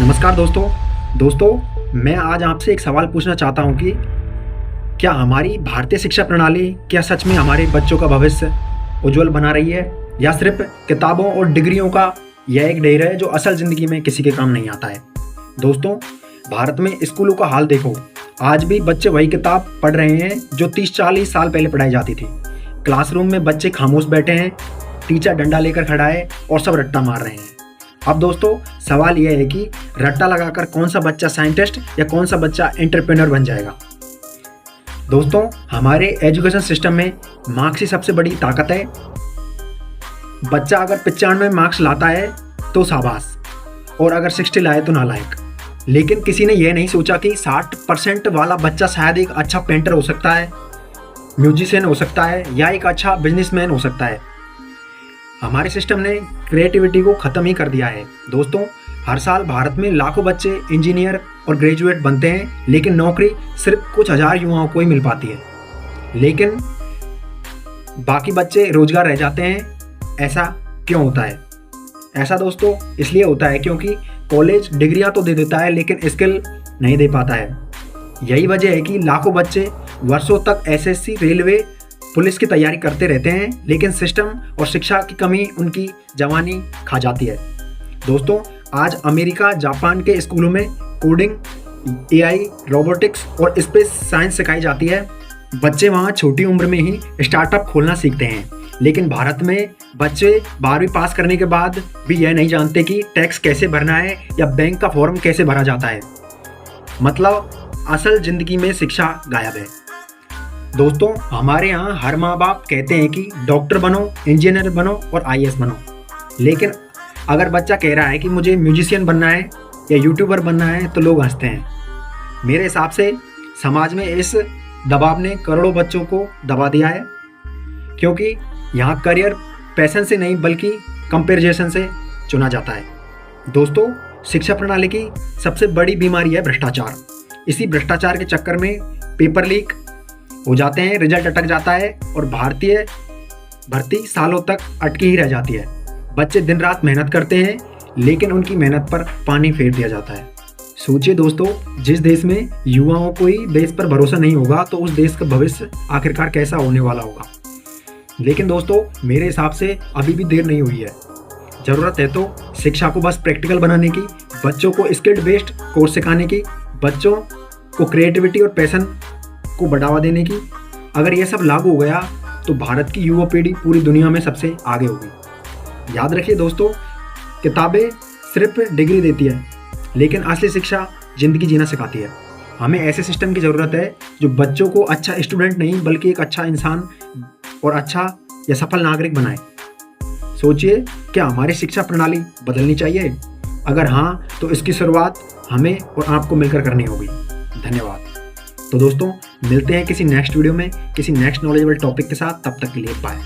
नमस्कार दोस्तों, मैं आज आपसे एक सवाल पूछना चाहता हूं कि क्या हमारी भारतीय शिक्षा प्रणाली क्या सच में हमारे बच्चों का भविष्य उज्जवल बना रही है या सिर्फ किताबों और डिग्रियों का यह एक ढेर है जो असल ज़िंदगी में किसी के काम नहीं आता है। दोस्तों, भारत में स्कूलों का हाल देखो। आज भी बच्चे वही किताब पढ़ रहे हैं जो 30-40 साल पहले पढ़ाई जाती थी। क्लासरूम में बच्चे खामोश बैठे हैं, टीचर डंडा लेकर खड़ा है और सब रट्टा मार रहे हैं। अब दोस्तों, सवाल यह है कि रट्टा लगाकर कौन सा बच्चा साइंटिस्ट या कौन सा बच्चा एंटरप्रेन्योर बन जाएगा। दोस्तों, हमारे एजुकेशन सिस्टम में मार्क्स ही सबसे बड़ी ताकत है। बच्चा अगर 95 मार्क्स लाता है तो शाबाश, और अगर 60 लाए तो नालायक। लेकिन किसी ने यह नहीं सोचा कि 60% वाला बच्चा शायद एक अच्छा पेंटर हो सकता है, म्यूजिशियन हो सकता है या एक अच्छा बिजनेसमैन हो सकता है। हमारे सिस्टम ने क्रिएटिविटी को ख़त्म ही कर दिया है। दोस्तों, हर साल भारत में लाखों बच्चे इंजीनियर और ग्रेजुएट बनते हैं, लेकिन नौकरी सिर्फ कुछ हजार युवाओं को ही मिल पाती है। लेकिन बाकी बच्चे रोजगार रह जाते हैं। ऐसा क्यों होता है? ऐसा दोस्तों इसलिए होता है क्योंकि कॉलेज डिग्रियां तो दे देता है लेकिन स्किल नहीं दे पाता है। यही वजह है कि लाखों बच्चे वर्षों तक एसएससी, रेलवे, पुलिस की तैयारी करते रहते हैं, लेकिन सिस्टम और शिक्षा की कमी उनकी जवानी खा जाती है। दोस्तों, आज अमेरिका, जापान के स्कूलों में कोडिंग, एआई, रोबोटिक्स और स्पेस साइंस सिखाई जाती है। बच्चे वहाँ छोटी उम्र में ही स्टार्टअप खोलना सीखते हैं। लेकिन भारत में बच्चे 12वीं पास करने के बाद भी यह नहीं जानते कि टैक्स कैसे भरना है या बैंक का फॉर्म कैसे भरा जाता है। मतलब असल जिंदगी में शिक्षा गायब है। दोस्तों, हमारे यहाँ हर माँ बाप कहते हैं कि डॉक्टर बनो, इंजीनियर बनो और आईएएस बनो। लेकिन अगर बच्चा कह रहा है कि मुझे म्यूजिशियन बनना है या यूट्यूबर बनना है तो लोग हंसते हैं। मेरे हिसाब से समाज में इस दबाव ने करोड़ों बच्चों को दबा दिया है, क्योंकि यहाँ करियर पैशन से नहीं बल्कि कंपैरिजन से चुना जाता है। दोस्तों, शिक्षा प्रणाली की सबसे बड़ी बीमारी है भ्रष्टाचार। इसी भ्रष्टाचार के चक्कर में पेपर लीक हो जाते हैं, रिजल्ट अटक जाता है और भारतीय भर्ती सालों तक अटकी ही रह जाती है। बच्चे दिन रात मेहनत करते हैं लेकिन उनकी मेहनत पर पानी फेर दिया जाता है। सोचिए दोस्तों, जिस देश में युवाओं को ही देश पर भरोसा नहीं होगा तो उस देश का भविष्य आखिरकार कैसा होने वाला होगा। लेकिन दोस्तों, मेरे हिसाब से अभी भी देर नहीं हुई है। ज़रूरत है तो शिक्षा को बस प्रैक्टिकल बनाने की, बच्चों को स्किल्ड बेस्ड कोर्स सिखाने की, बच्चों को क्रिएटिविटी और पैशन को बढ़ावा देने की। अगर यह सब लागू हो गया तो भारत की युवा पीढ़ी पूरी दुनिया में सबसे आगे होगी। याद रखिए दोस्तों, किताबें सिर्फ डिग्री देती है लेकिन असली शिक्षा जिंदगी जीना सिखाती है। हमें ऐसे सिस्टम की ज़रूरत है जो बच्चों को अच्छा स्टूडेंट नहीं बल्कि एक अच्छा इंसान और अच्छा या सफल नागरिक बनाए। सोचिए, क्या हमारी शिक्षा प्रणाली बदलनी चाहिए? अगर हाँ, तो इसकी शुरुआत हमें और आपको मिलकर करनी होगी। धन्यवाद। तो दोस्तों, मिलते हैं किसी नेक्स्ट वीडियो में किसी नेक्स्ट नॉलेजेबल टॉपिक के साथ। तब तक के लिए बाय।